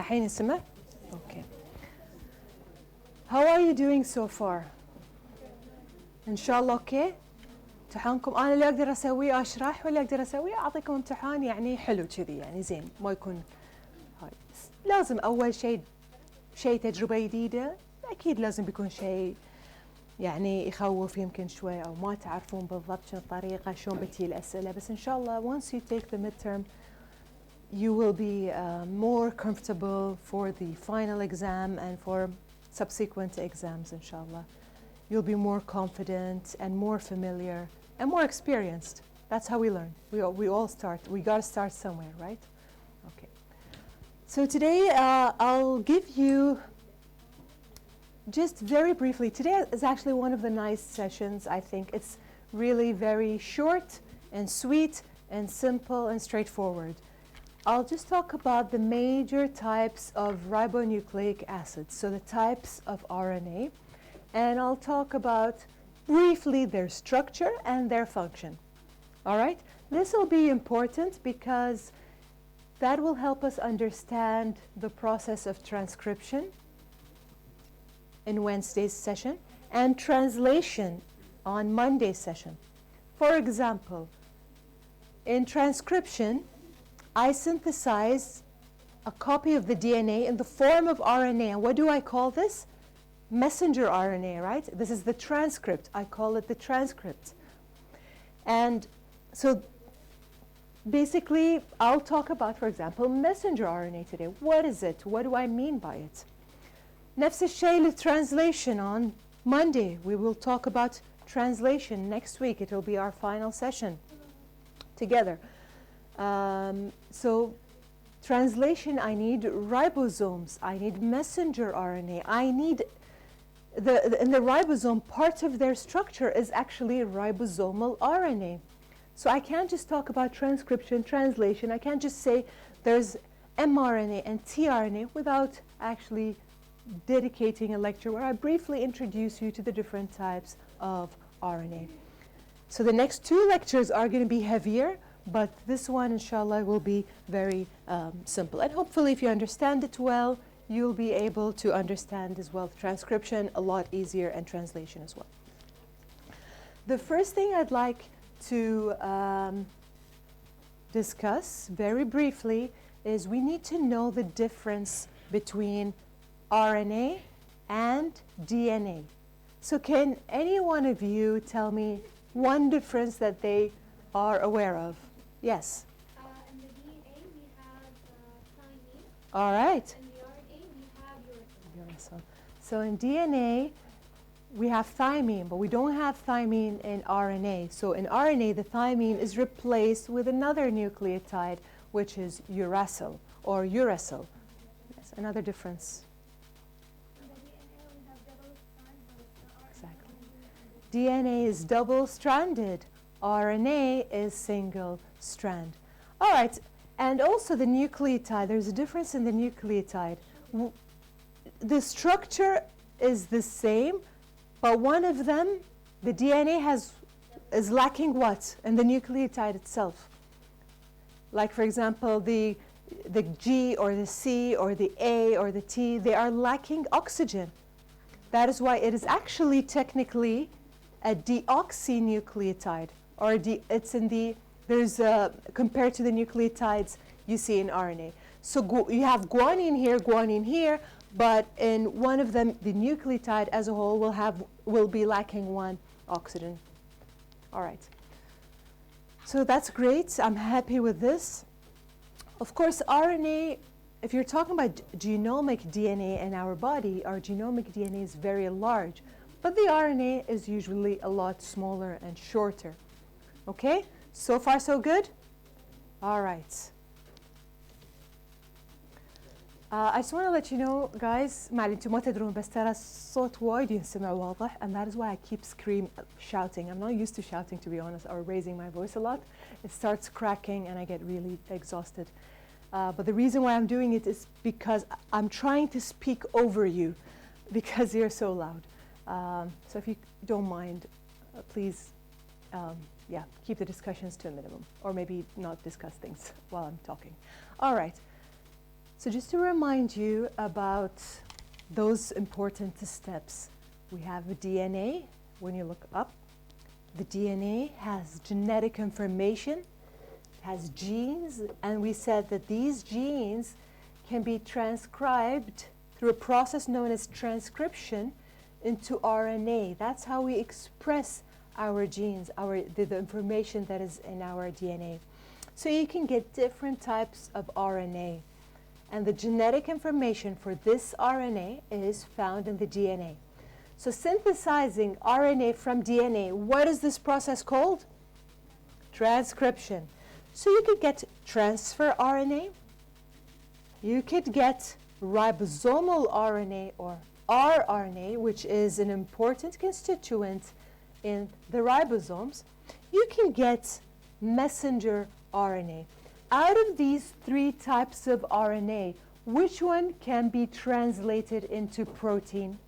الحين يسمع؟ Okay. How are you doing so far? إن شاء الله okay. امتحانكم أنا اللي أقدر أسويه أشرح واللي أقدر أسويه أعطيكم امتحان يعني حلو كذي يعني زين ما يكون هاي. لازم أول شيء تجربة جديدة أكيد لازم بيكون شيء يعني يخوف يمكن شوي أو ما تعرفون بالضبط شنو الطريقة شلون بتجي الأسئلة بس إن شاء الله once you take the midterm you will be more comfortable for the final exam and for subsequent exams inshallah. You'll be more confident and more familiar and more experienced. That's how we learn. We all start. We got to start somewhere, right? Okay. So today I'll give you just very briefly. Today is actually one of the nice sessions. I think it's really very short and sweet and simple and straightforward. I'll just talk about the major types of ribonucleic acids, so the types of RNA, and I'll talk about briefly their structure and their function. All right? This will be important because that will help us understand the process of transcription in Wednesday's session and translation on Monday's session. For example, in transcription, I synthesize a copy of the DNA in the form of RNA. And what do I call this? Messenger RNA, right? This is the transcript. I call it the transcript. And so basically, I'll talk about, for example, messenger RNA today. What is it? What do I mean by it? نفس الشيء translation on Monday. We will talk about translation next week. It will be our final session together. So translation, I need ribosomes, I need messenger RNA, I need in the ribosome, part of their structure is actually ribosomal RNA. So I can't just talk about transcription, translation, I can't just say there's mRNA and tRNA without actually dedicating a lecture where I briefly introduce you to the different types of RNA. So the next two lectures are going to be heavier, but this one, inshallah, will be very simple. And hopefully, if you understand it well, you'll be able to understand as well transcription a lot easier and translation as well. The first thing I'd like to discuss very briefly is we need to know the difference between RNA and DNA. So can any one of you tell me one difference that they are aware of? Yes. In the DNA we have thymine. All right. In the RNA we have uracil. So in DNA we have thymine, but we don't have thymine in RNA. So in RNA the thymine is replaced with another nucleotide, which is uracil or uracil. Yes, another difference. In the DNA we have double strand. Exactly. DNA is double-stranded. RNA is single strand. All right, and also the nucleotide, there's a difference in the nucleotide. The structure is the same, but one of them, the DNA is lacking what? In the nucleotide itself. Like for example, the G or the C or the A or the T, they are lacking oxygen. That is why it is actually technically a deoxynucleotide. Or it's in the, there's compared to the nucleotides you see in RNA. So you have guanine here, but in one of them, the nucleotide as a whole will be lacking one oxygen. All right. So that's great. I'm happy with this. Of course, RNA, if you're talking about genomic DNA in our body, our genomic DNA is very large, but the RNA is usually a lot smaller and shorter. Okay, so far so good? All right. I just want to let you know, guys, معلي انتم ما تدرون بس ترى الصوت وايد ينسمع واضح, and that is why I keep shouting. I'm not used to shouting, to be honest, or raising my voice a lot. It starts cracking and I get really exhausted. But the reason why I'm doing it is because I'm trying to speak over you because you're so loud. So if you don't mind, please yeah, keep the discussions to a minimum, or maybe not discuss things while I'm talking. All right. So just to remind you about those important steps, we have the DNA. When you look up, the DNA has genetic information, has genes, and we said that these genes can be transcribed through a process known as transcription into RNA. That's how we express our genes, the information that is in our DNA. So you can get different types of RNA. And the genetic information for this RNA is found in the DNA. So synthesizing RNA from DNA, what is this process called? Transcription. So you could get transfer RNA, you could get ribosomal RNA or rRNA, which is an important constituent in the ribosomes. You can get messenger RNA. Out of these three types of RNA, which one can be translated into protein?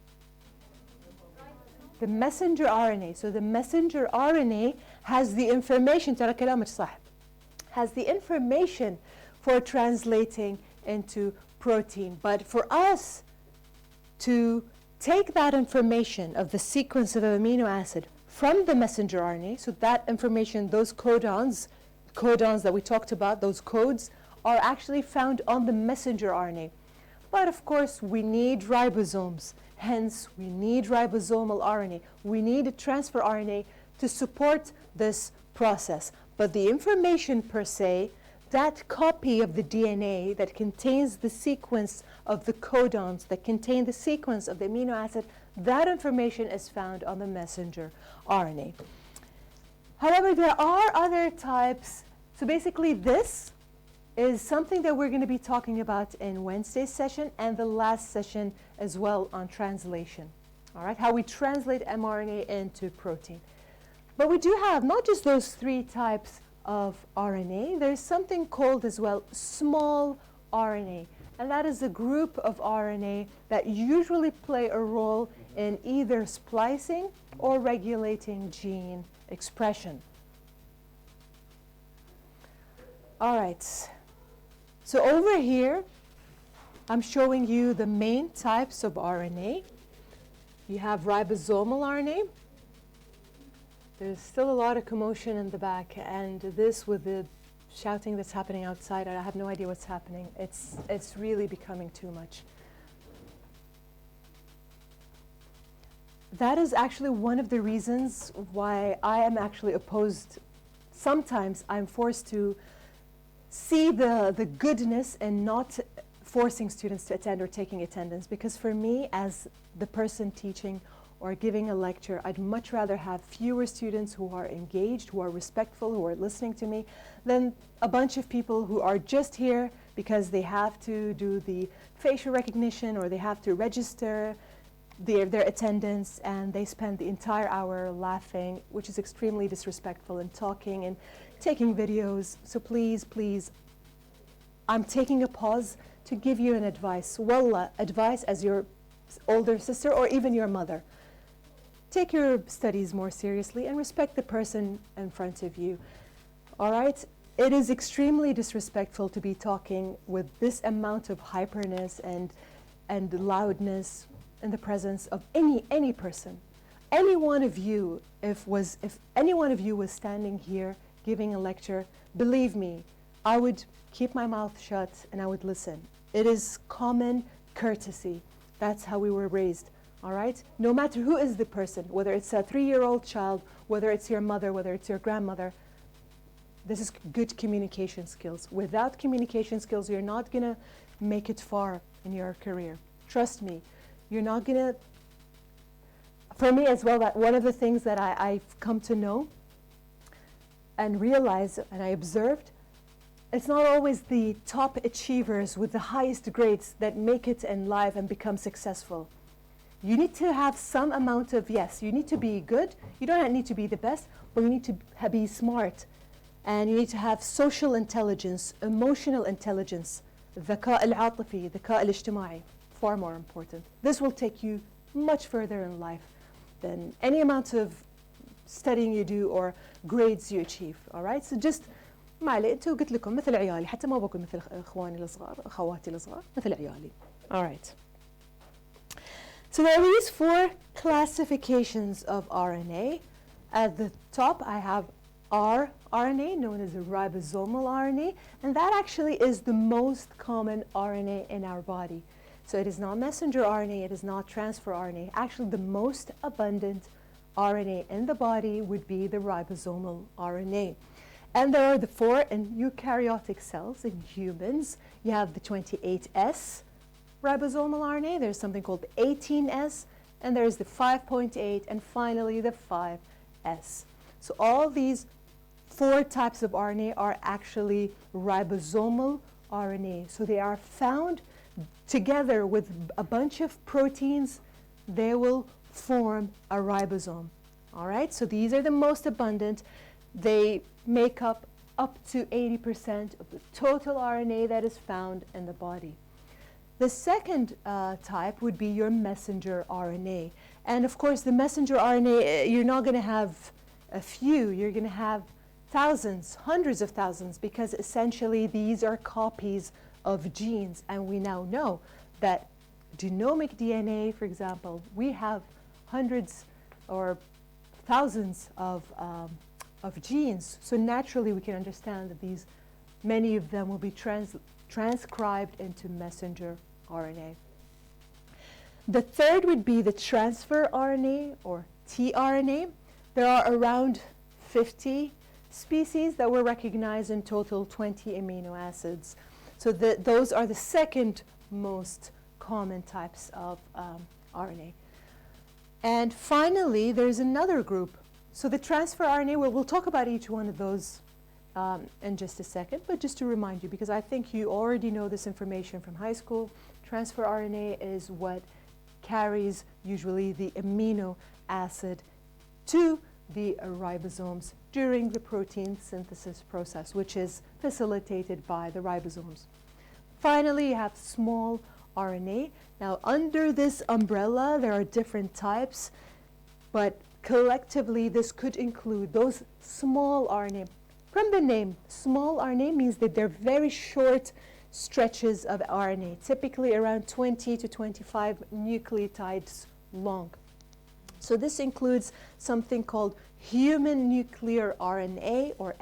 The messenger RNA. So the messenger RNA has the information, ترى كلامك صح, has the information for translating into protein. But for us to take that information of the sequence of an amino acid from the messenger RNA, so that information, those codons that we talked about, those codes, are actually found on the messenger RNA. But of course, we need ribosomes. Hence, we need ribosomal RNA. We need a transfer RNA to support this process. But the information per se, that copy of the DNA that contains the sequence of the codons, that contain the sequence of the amino acid, that information is found on the messenger RNA. However, there are other types. So basically, this is something that we're going to be talking about in Wednesday's session and the last session as well on translation. All right, how we translate mRNA into protein. But we do have not just those three types of RNA, there's something called as well small RNA. And that is a group of RNA that usually play a role in either splicing or regulating gene expression. All right, so over here, I'm showing you the main types of RNA. You have ribosomal RNA. There's still a lot of commotion in the back, and this with the shouting that's happening outside, I have no idea what's happening. It's really becoming too much. That is actually one of the reasons why I am actually opposed. Sometimes I'm forced to see the goodness in not forcing students to attend or taking attendance, because for me, as the person teaching or giving a lecture, I'd much rather have fewer students who are engaged, who are respectful, who are listening to me, than a bunch of people who are just here because they have to do the facial recognition or they have to register their attendance, and they spend the entire hour laughing, which is extremely disrespectful, and talking and taking videos. So please, please, I'm taking a pause to give you an advice. Wallah, advice as your older sister or even your mother. Take your studies more seriously and respect the person in front of you. All right? It is extremely disrespectful to be talking with this amount of hyperness and loudness in the presence of any person. Any one of you, if any one of you was standing here giving a lecture, believe me, I would keep my mouth shut and I would listen. It is common courtesy. That's how we were raised. All right? No matter who is the person, whether it's a 3-year-old child, whether it's your mother, whether it's your grandmother, this is good communication skills. Without communication skills, you're not going to make it far in your career. Trust me, you're not going to. For me as well, that one of the things that I've come to know and realize, and I observed, it's not always the top achievers with the highest grades that make it in life and become successful. You need to have some amount of, yes, you need to be good. You don't need to be the best, but you need to be smart. And you need to have social intelligence, emotional intelligence, الذكاء العاطفي, الذكاء الاجتماعي, far more important. This will take you much further in life than any amount of studying you do or grades you achieve, all right? So just ما عليه انتوا قلت لكم مثل عيالي حتى ما بقول مثل اخواني الصغار اخواتي الصغار مثل عيالي. Alright. So there are these four classifications of RNA. At the top I have rRNA, known as the ribosomal RNA, and that actually is the most common RNA in our body. So it is not messenger RNA, it is not transfer RNA. Actually, the most abundant RNA in the body would be the ribosomal RNA. And there are the four in eukaryotic cells in humans. You have the 28S ribosomal RNA, there's something called the 18S, and there's the 5.8, and finally the 5S. So all these four types of RNA are actually ribosomal RNA. So they are found together with a bunch of proteins, they will form a ribosome. All right, so these are the most abundant. They make up to 80% of the total RNA that is found in the body. The second type would be your messenger RNA. And of course, the messenger RNA, you're not going to have a few, you're going to have thousands, hundreds of thousands, because essentially these are copies of genes. And we now know that genomic DNA, for example, we have hundreds or thousands of genes. So naturally we can understand that many of them will be transcribed into messenger RNA. The third would be the transfer RNA or tRNA. There are around 50 species that were recognized, in total 20 amino acids. So those are the second most common types of RNA. And finally, there's another group. So the transfer RNA, we'll talk about each one of those in just a second, but just to remind you, because I think you already know this information from high school, transfer RNA is what carries usually the amino acid to the ribosomes during the protein synthesis process, which is facilitated by the ribosomes. Finally, you have small RNA. Now, under this umbrella, there are different types, but collectively, this could include those small RNA. From the name, small RNA means that they're very short stretches of RNA, typically around 20 to 25 nucleotides long. So this includes something called human nuclear RNA, or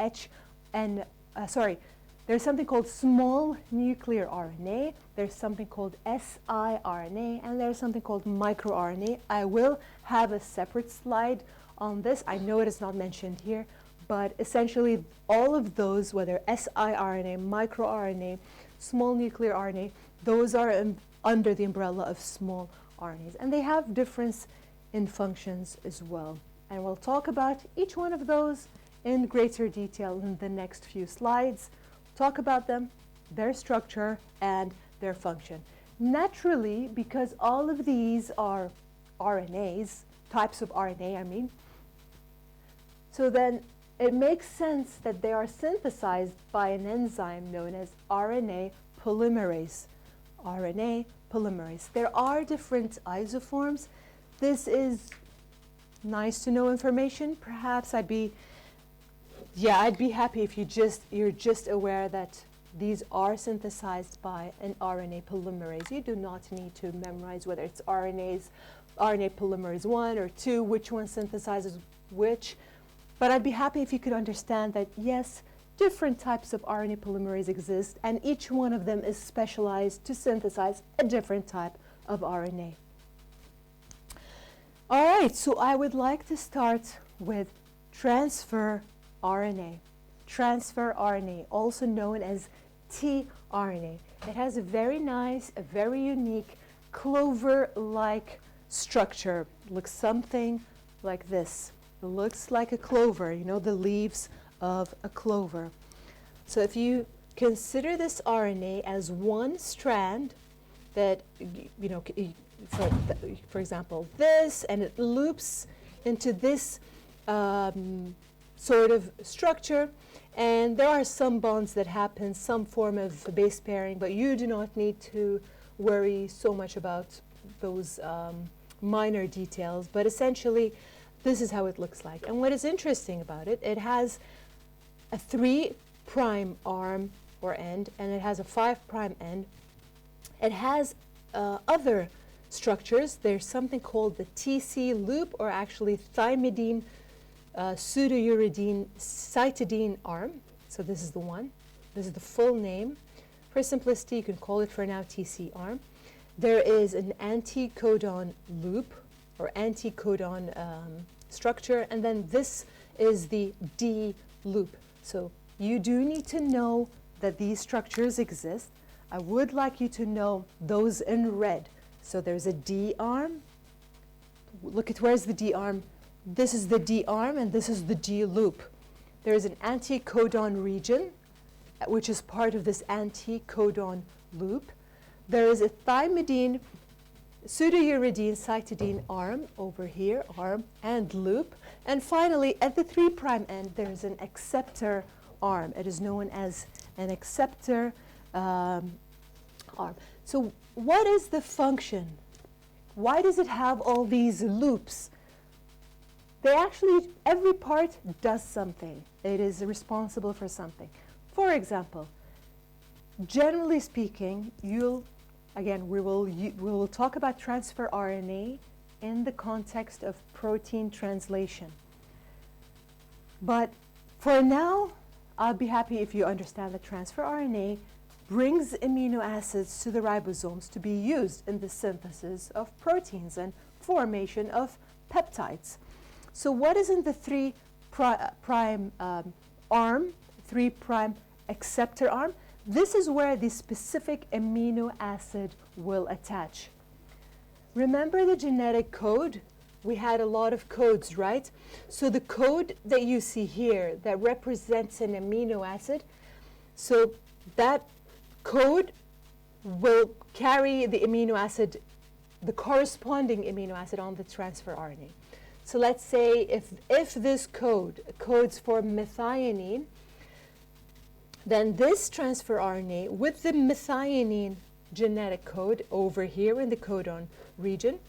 there's something called small nuclear RNA, there's something called siRNA, and there's something called microRNA. I will have a separate slide on this. I know it is not mentioned here, but essentially all of those, whether siRNA, microRNA, small nuclear RNA, those are under the umbrella of small RNAs. And they have difference in functions as well. And we'll talk about each one of those in greater detail in the next few slides. Talk about them, their structure, and their function. Naturally, because all of these are RNAs, types of RNA, I mean, so then it makes sense that they are synthesized by an enzyme known as RNA polymerase. RNA polymerase. There are different isoforms. This is nice to know information. Perhaps I'd be happy if you're just aware that these are synthesized by an RNA polymerase. You do not need to memorize whether it's RNA polymerase 1 or 2, which one synthesizes which. But I'd be happy if you could understand that, yes, different types of RNA polymerase exist, and each one of them is specialized to synthesize a different type of RNA. All right, so I would like to start with transfer RNA. Transfer RNA, also known as tRNA. It has a very nice, a very unique clover-like structure. It looks something like this. It looks like a clover, you know, the leaves of a clover. So if you consider this RNA as one strand that, you know, for example, this, and it loops into this sort of structure, and there are some bonds that happen, some form of base pairing, but you do not need to worry so much about those minor details. But essentially, this is how it looks like. And what is interesting about it, it has a 3' prime arm or end, and it has a 5 prime end. It has other structures. There's something called the TC loop, or actually thymidine, pseudouridine, cytidine arm. So this is the one. This is the full name. For simplicity, you can call it for now TC arm. There is an anticodon loop, or anticodon structure, and then this is the D loop. So you do need to know that these structures exist. I would like you to know those in red. So there's a D arm. Look at where's the D arm. This is the D arm, and this is the D loop. There is an anticodon region, which is part of this anticodon loop. There is a thymidine, pseudouridine, cytidine arm over here, arm and loop. And finally, at the 3 prime end, there is an acceptor arm. It is known as an acceptor arm. So what is the function? Why does it have all these loops? They actually, every part does something. It is responsible for something. For example, generally speaking, again, we will talk about transfer RNA in the context of protein translation. But for now, I'll be happy if you understand that transfer RNA brings amino acids to the ribosomes to be used in the synthesis of proteins and formation of peptides. So what is in the 3 prime arm, 3 prime acceptor arm? This is where the specific amino acid will attach. Remember the genetic code? We had a lot of codes, right? So the code that you see here that represents an amino acid, so that code will carry the amino acid, the corresponding amino acid on the transfer RNA. So let's say if this code codes for methionine, then this transfer RNA with the methionine genetic code over here in the codon region,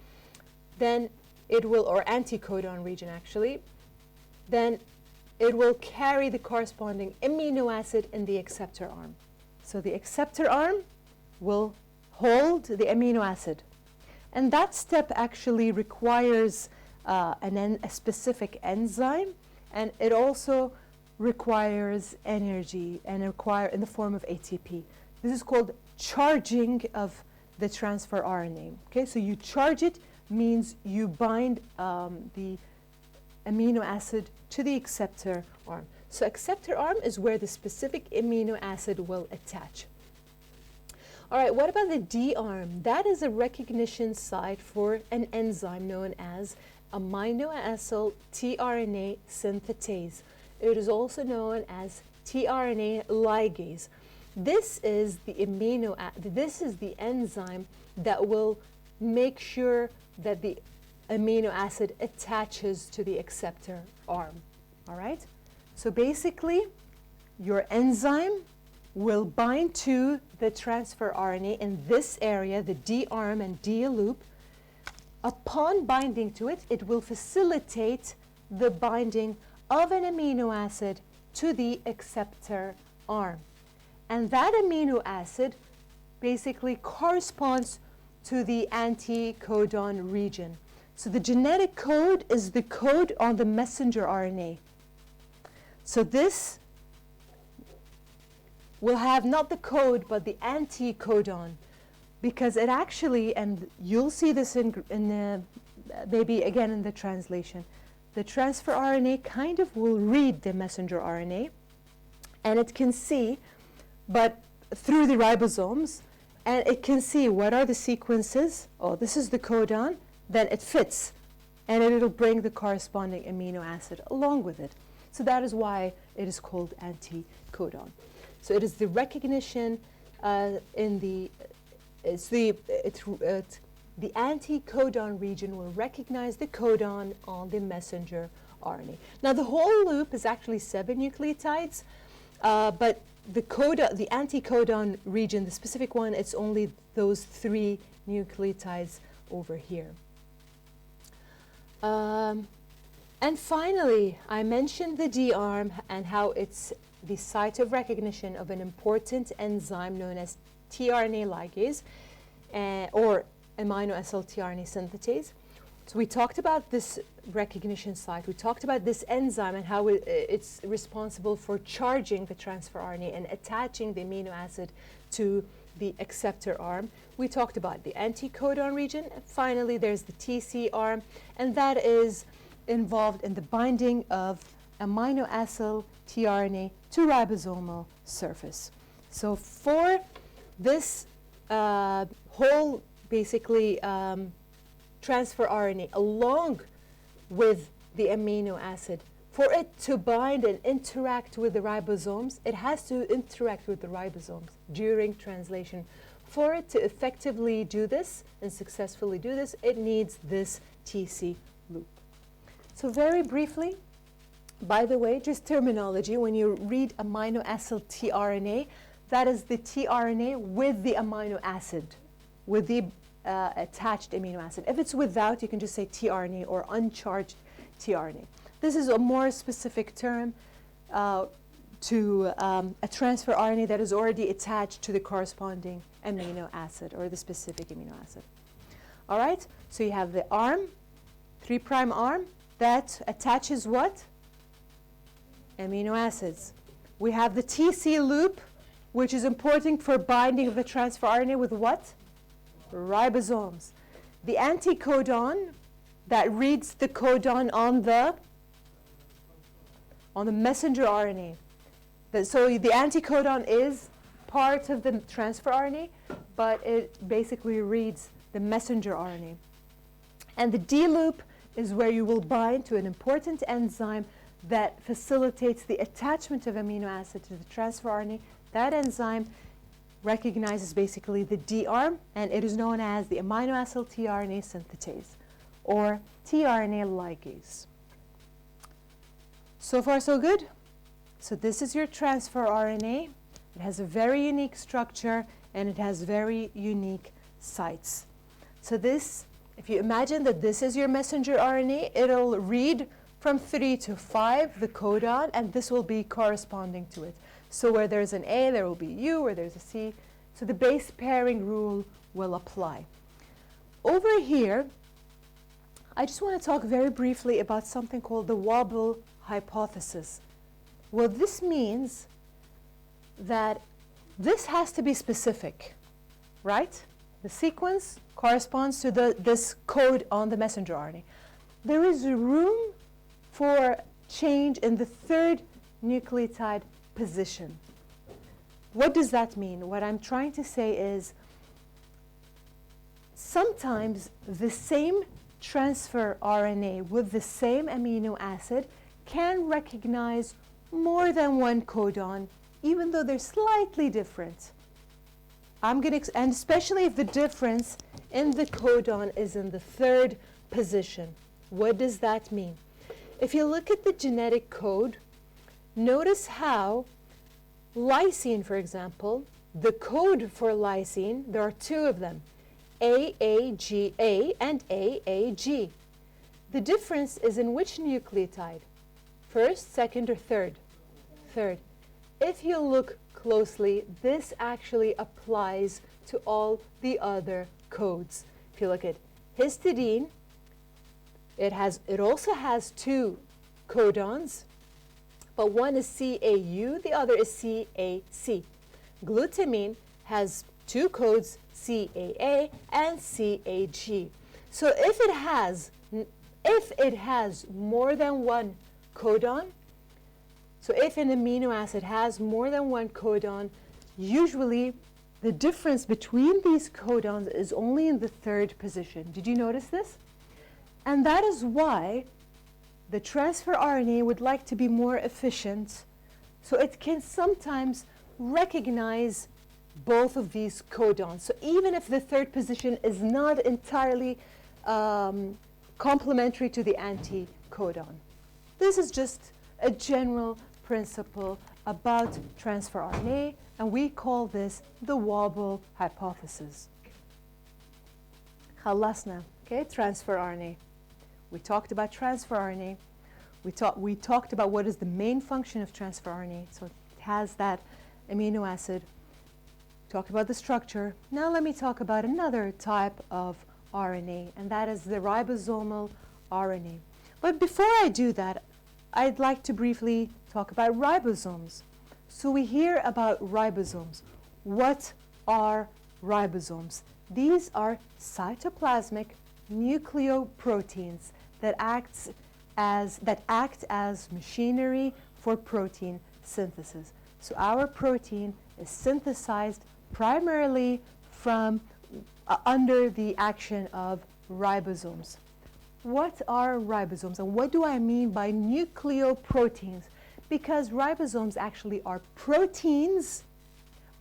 then it will, or anticodon region actually, then it will carry the corresponding amino acid in the acceptor arm. So the acceptor arm will hold the amino acid. And that step actually requires a specific enzyme, and it also requires energy and in the form of ATP. This is called charging of the transfer RNA. Okay, so you charge it means you bind the amino acid to the acceptor arm. So acceptor arm is where the specific amino acid will attach. All right, what about the D arm? That is a recognition site for an enzyme known as amino acyl tRNA synthetase. It is also known as tRNA ligase. This is the enzyme that will make sure that the amino acid attaches to the acceptor arm. All right? So basically, your enzyme will bind to the transfer RNA in this area, the D arm and D loop. Upon binding to it, it will facilitate the binding of an amino acid to the acceptor arm. And that amino acid basically corresponds to the anticodon region. So the genetic code is the code on the messenger RNA. So this will have not the code, but the anticodon, because it actually, and you'll see this maybe again in the translation, the transfer RNA kind of will read the messenger RNA, and it can see, but through the ribosomes, and it can see what are the sequences. Oh, this is the codon, then it fits, and it'll bring the corresponding amino acid along with it. So that is why it is called anticodon. So it is the recognition the anticodon region will recognize the codon on the messenger RNA. Now the whole loop is actually 7 nucleotides, but the anticodon region, the specific one, it's only those 3 nucleotides over here. And finally, I mentioned the D arm and how it's the site of recognition of an important enzyme known as tRNA ligase or amino acyl tRNA synthetase. So we talked about this recognition site. We talked about this enzyme and how it's responsible for charging the transfer RNA and attaching the amino acid to the acceptor arm. We talked about the anticodon region. And finally, there's the TC arm, and that is involved in the binding of amino acyl tRNA to ribosomal surface. So for this whole basically transfer RNA along with the amino acid, for it to bind and interact with the ribosomes, it has to interact with the ribosomes during translation. For it to effectively do this and successfully do this, it needs this TC loop. So very briefly, by the way, just terminology, when you read amino acyl tRNA, that is the tRNA with the amino acid, with the attached amino acid. If it's without, you can just say tRNA or uncharged tRNA. This is a more specific term to a transfer RNA that is already attached to the corresponding amino acid or the specific amino acid. All right, so you have the arm, 3' arm, that attaches what? Amino acids. We have the TC loop, which is important for binding of the transfer RNA with what? Ribosomes. The anticodon that reads the codon on the messenger RNA. So the anticodon is part of the transfer RNA, but it basically reads the messenger RNA. And the D loop is where you will bind to an important enzyme that facilitates the attachment of amino acid to the transfer RNA. That enzyme recognizes basically the D arm, and it is known as the amino acyl tRNA synthetase or tRNA ligase. So far, so good? So this is your transfer RNA. It has a very unique structure, and it has very unique sites. So this, if you imagine that this is your messenger RNA, it'll read from 3 to 5, the codon, and this will be corresponding to it. So where there's an A, there will be U, where there's a C. So the base pairing rule will apply. Over here, I just want to talk very briefly about something called the wobble hypothesis. Well, this means that this has to be specific, right? The sequence corresponds to this code on the messenger RNA. There is room for change in the third nucleotide position. What does that mean? What I'm trying to say is sometimes the same transfer RNA with the same amino acid can recognize more than one codon, even though they're slightly different. And especially if the difference in the codon is in the third position. What does that mean? If you look at the genetic code, notice how lysine, for example, the code for lysine, there are two of them, AAGA and AAG. The difference is in which nucleotide? First, second, or third? Third. If you look closely, this actually applies to all the other codes. If you look at histidine, it also has two codons, but one is CAU, the other is CAC. Glutamine has two codes, CAA and CAG. So if it has more than one codon, so if an amino acid has more than one codon, usually the difference between these codons is only in the third position. Did you notice this? And that is why the transfer RNA would like to be more efficient, so it can sometimes recognize both of these codons. So even if the third position is not entirely complementary to the anticodon. This is just a general principle about transfer RNA, and we call this the wobble hypothesis. خلصنا. Okay, transfer RNA. We talked about transfer RNA. We talked about what is the main function of transfer RNA. So It has that amino acid. Talk about the structure. Now let me talk about another type of RNA, and that is the ribosomal RNA. But before I do that, I'd like to briefly talk about ribosomes. So we hear about ribosomes. What are ribosomes? These are cytoplasmic nucleoproteins that act as machinery for protein synthesis. So our protein is synthesized primarily from under the action of ribosomes. What are ribosomes, and what do I mean by nucleoproteins? Because ribosomes actually are proteins,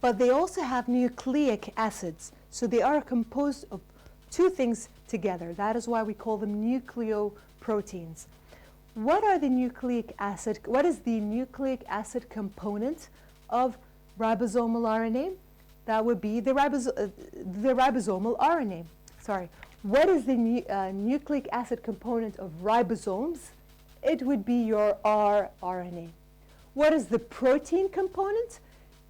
but they also have nucleic acids. So they are composed of two things together. That is why we call them nucleoproteins. What is the nucleic acid component of ribosomal RNA? That would be the ribosomal RNA. Sorry. What is the nucleic acid component of ribosomes? It would be your rRNA. What is the protein component?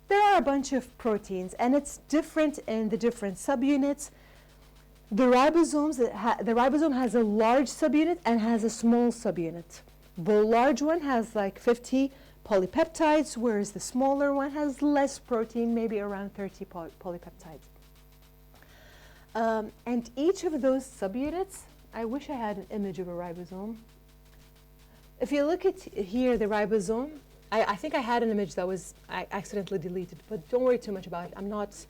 There are a bunch of proteins, and it's different in the different subunits. The ribosome has a large subunit and has a small subunit. The large one has like 50 polypeptides, whereas the smaller one has less protein, maybe around 30 polypeptides. And each of those subunits, I wish I had an image of a ribosome. If you look at here, the ribosome, I think I had an image that was accidentally deleted, but don't worry too much about it.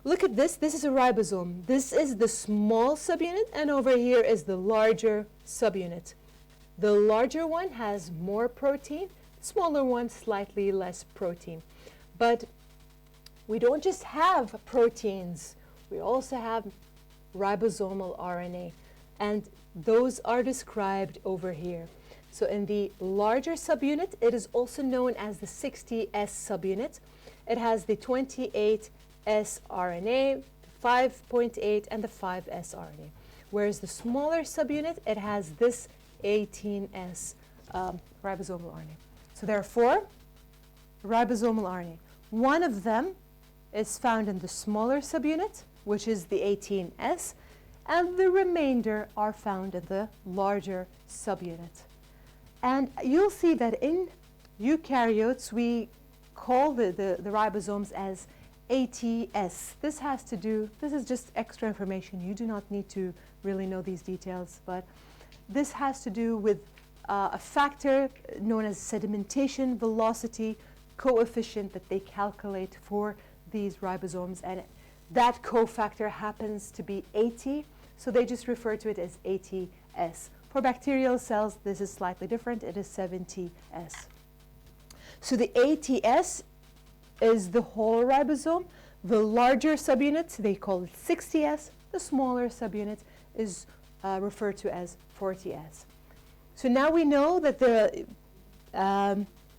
Look at this. This is a ribosome. This is the small subunit, and over here is the larger subunit. The larger one has more protein, the smaller one slightly less protein. But we don't just have proteins, we also have ribosomal RNA, and those are described over here. So in the larger subunit, it is also known as the 60S subunit. It has the 28S RNA, 5.8, and the 5S RNA. Whereas the smaller subunit, it has this 18S ribosomal RNA. So there are 4 ribosomal RNA. One of them is found in the smaller subunit, which is the 18S, and the remainder are found in the larger subunit. And you'll see that in eukaryotes, we call the ribosomes as ATS. This is just extra information. You do not need to really know these details, but this has to do with a factor known as sedimentation velocity coefficient that they calculate for these ribosomes, and that cofactor happens to be 80, so they just refer to it as ATS. For bacterial cells, this is slightly different. It is 70S. So the ATS is the whole ribosome. The larger subunit, they call it 60S. The smaller subunit is referred to as 40S. So now we know that the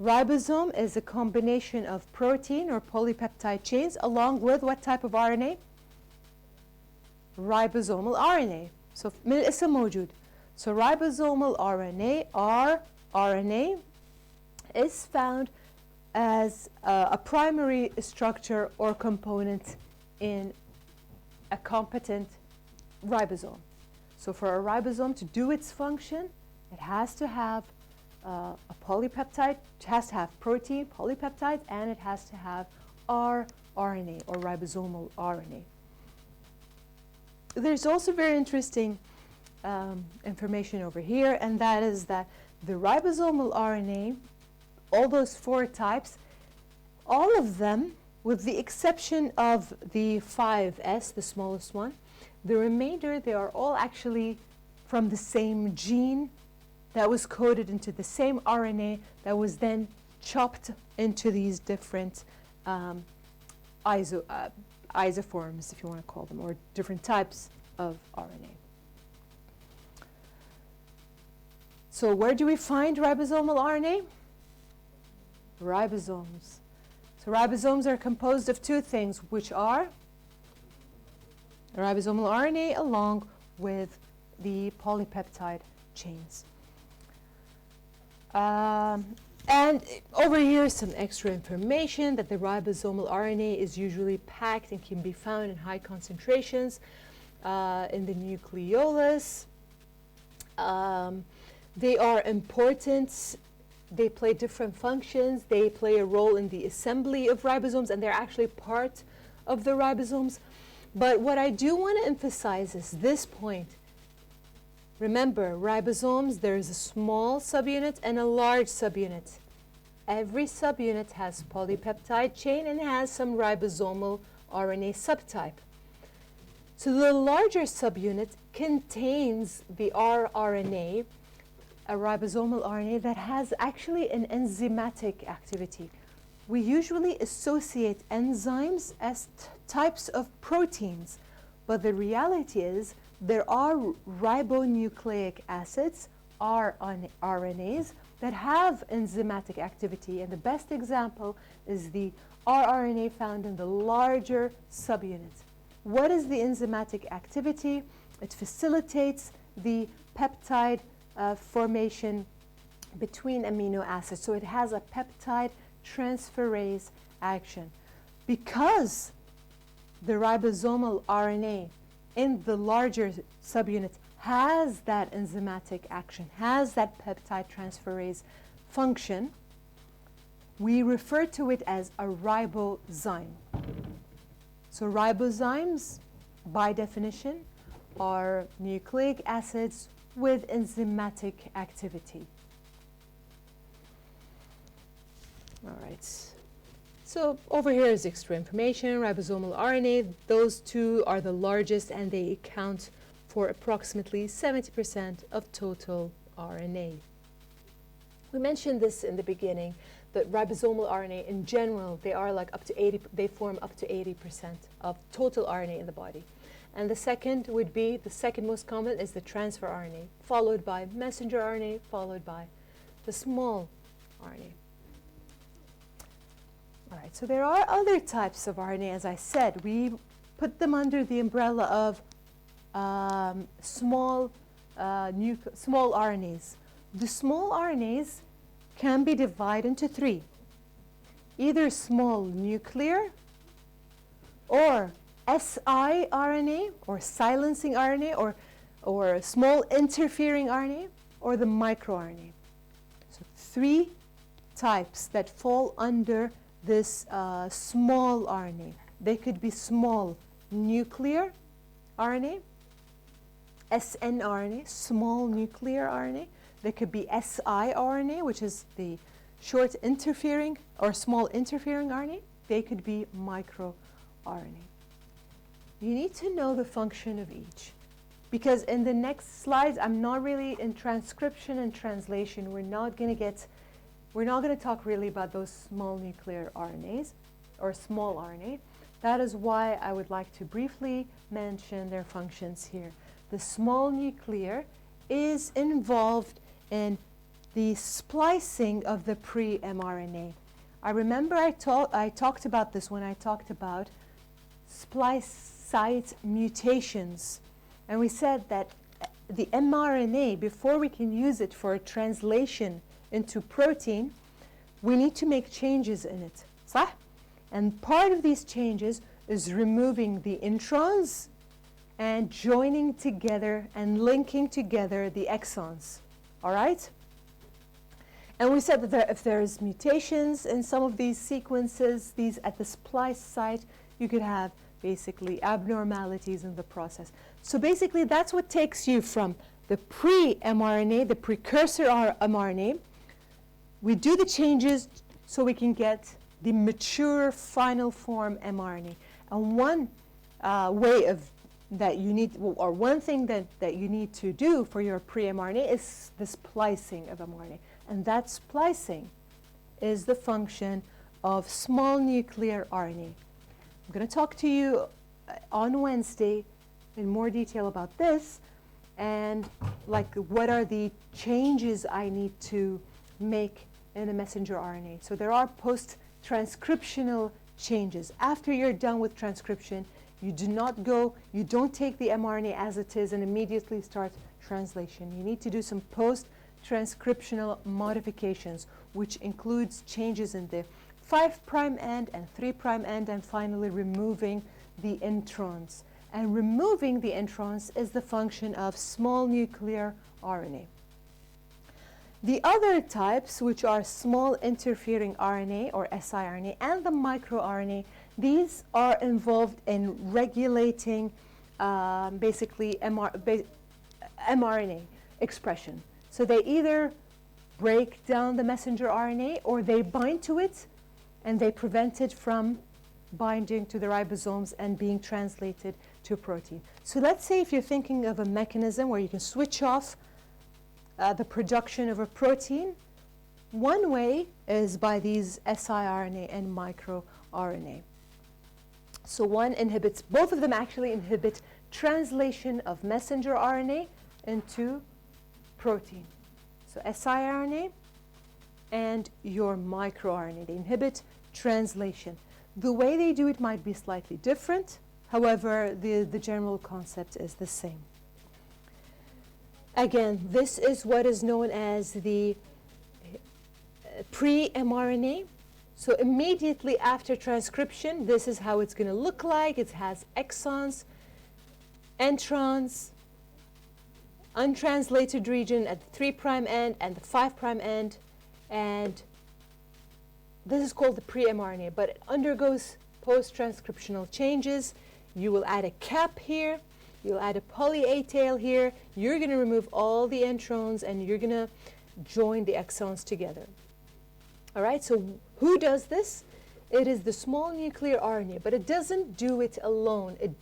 ribosome is a combination of protein or polypeptide chains along with what type of RNA? Ribosomal RNA. So من الاسم موجود. So ribosomal RNA, rRNA, is found as a primary structure or component in a competent ribosome. So for a ribosome to do its function, it has to have a polypeptide, it has to have protein, polypeptides, and it has to have rRNA or ribosomal RNA. There's also very interesting information over here, and that is that the ribosomal RNA, all those 4 types, all of them, with the exception of the 5S, the smallest one, the remainder, they are all actually from the same gene that was coded into the same RNA that was then chopped into these different isoforms, if you want to call them, or different types of RNA. So where do we find ribosomal RNA? Ribosomes. So ribosomes are composed of 2 things, which are ribosomal RNA along with the polypeptide chains. And over here, some extra information that the ribosomal RNA is usually packed and can be found in high concentrations in the nucleolus. They are important. They play different functions. They play a role in the assembly of ribosomes, and they're actually part of the ribosomes. But what I do want to emphasize is this point. Remember, ribosomes, there is a small subunit and a large subunit. Every subunit has polypeptide chain and has some ribosomal RNA subtype. So the larger subunit contains the rRNA, a ribosomal RNA that has actually an enzymatic activity. We usually associate enzymes as types of proteins, but the reality is there are ribonucleic acids, rRNAs, that have enzymatic activity, and the best example is the rRNA found in the larger subunit. What is the enzymatic activity? It facilitates the peptide formation between amino acids. So it has a peptide transferase action. Because the ribosomal RNA in the larger subunit has that enzymatic action, has that peptide transferase function, we refer to it as a ribozyme. So ribozymes, by definition, are nucleic acids with enzymatic activity. All right. So over here is extra information, ribosomal RNA. Those two are the largest, and they account for approximately 70% of total RNA. We mentioned this in the beginning, that ribosomal RNA in general, they are like up to 80, they form up to 80% of total RNA in the body. And the second would be, the second most common is the transfer RNA, followed by messenger RNA, followed by the small RNA. All right, so there are other types of RNA, as I said. We put them under the umbrella of small RNAs. The small RNAs can be divided into three, either small nuclear or siRNA or silencing RNA or small interfering RNA or the microRNA. So three types that fall under this small RNA. They could be small nuclear RNA, snRNA, small nuclear RNA. They could be siRNA, which is the short interfering or small interfering RNA. They could be microRNA. You need to know the function of each, because in the next slides, I'm not really in transcription and translation. We're not going to talk really about those small nuclear RNAs or small RNA. That is why I would like to briefly mention their functions here. The small nuclear is involved in the splicing of the pre-mRNA. I remember I talked about this when I talked about splice site mutations. And we said that the mRNA, before we can use it for translation into protein, we need to make changes in it. صح? And part of these changes is removing the introns and joining together and linking together the exons. All right? And we said that if there's mutations in some of these sequences, these at the splice site, you could have basically abnormalities in the process. So basically that's what takes you from the pre-mRNA, the precursor mRNA. We do the changes so we can get the mature final form mRNA. And one way of that you need, or one thing that you need to do for your pre-mRNA is the splicing of mRNA. And that splicing is the function of small nuclear RNA. I'm going to talk to you on Wednesday in more detail about this and like what are the changes I need to make in a messenger RNA. So there are post-transcriptional changes. After you're done with transcription, you don't take the mRNA as it is and immediately start translation. You need to do some post transcriptional modifications, which includes changes in the 5' end and 3' end, and finally removing the introns. And removing the introns is the function of small nuclear RNA. The other types, which are small interfering RNA or siRNA and the microRNA, these are involved in regulating basically mRNA expression. So they either break down the messenger RNA or they bind to it and they prevent it from binding to the ribosomes and being translated to protein. So let's say if you're thinking of a mechanism where you can switch off the production of a protein, one way is by these siRNA and microRNA. So one inhibits, both of them actually inhibit translation of messenger RNA into protein. So siRNA and your microRNA, they inhibit translation. The way they do it might be slightly different. However, the general concept is the same. Again, this is what is known as the pre-mRNA. So immediately after transcription, this is how it's going to look like. It has exons, introns, untranslated region at the 3' end and the 5' end, and this is called the pre-mRNA, but it undergoes post-transcriptional changes. You will add a cap here, you'll add a poly-A tail here, you're going to remove all the introns and you're going to join the exons together. All right, so who does this? It is the small nuclear RNA, but it doesn't do it alone. It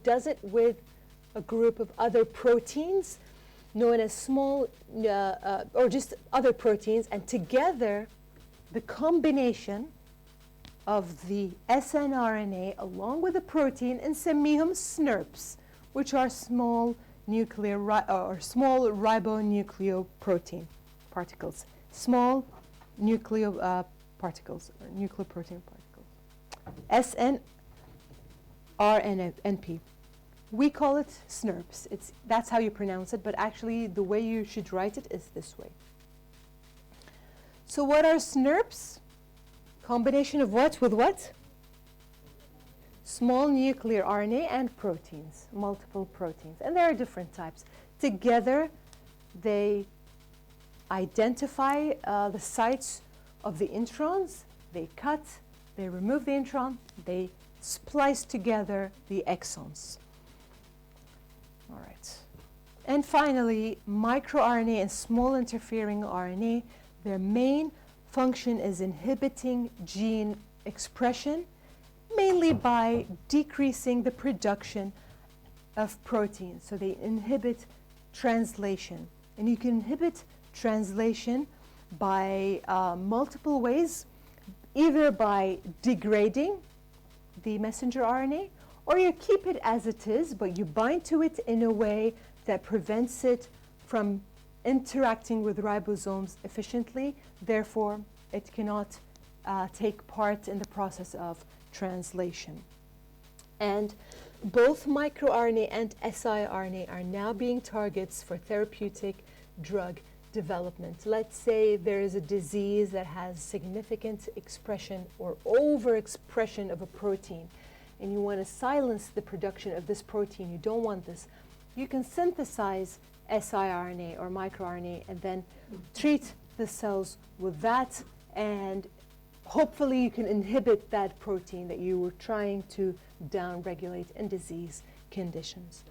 does it with a group of other proteins known as small, or just other proteins, and together the combination of the snRNA along with the protein نسميهم SNRPs, which are small nuclear or small ribonucleoprotein particles, small particles or nucleoprotein particles, snRNP. We call it SNRPs. That's how you pronounce it, but actually the way you should write it is this way. So what are SNRPs? Combination of what with what? Small nuclear RNA and proteins, multiple proteins. And there are different types. Together, they identify the sites of the introns. They cut, they remove the intron, they splice together the exons. All right. And finally, microRNA and small interfering RNA, their main function is inhibiting gene expression, mainly by decreasing the production of proteins. So they inhibit translation. And you can inhibit translation by multiple ways, either by degrading the messenger RNA, or you keep it as it is, but you bind to it in a way that prevents it from interacting with ribosomes efficiently. Therefore, it cannot take part in the process of translation. And both microRNA and siRNA are now being targets for therapeutic drug development. Let's say there is a disease that has significant expression or overexpression of a protein, and you want to silence the production of this protein. You don't want this. You can synthesize siRNA or microRNA and then treat the cells with that, and hopefully you can inhibit that protein that you were trying to downregulate in disease conditions.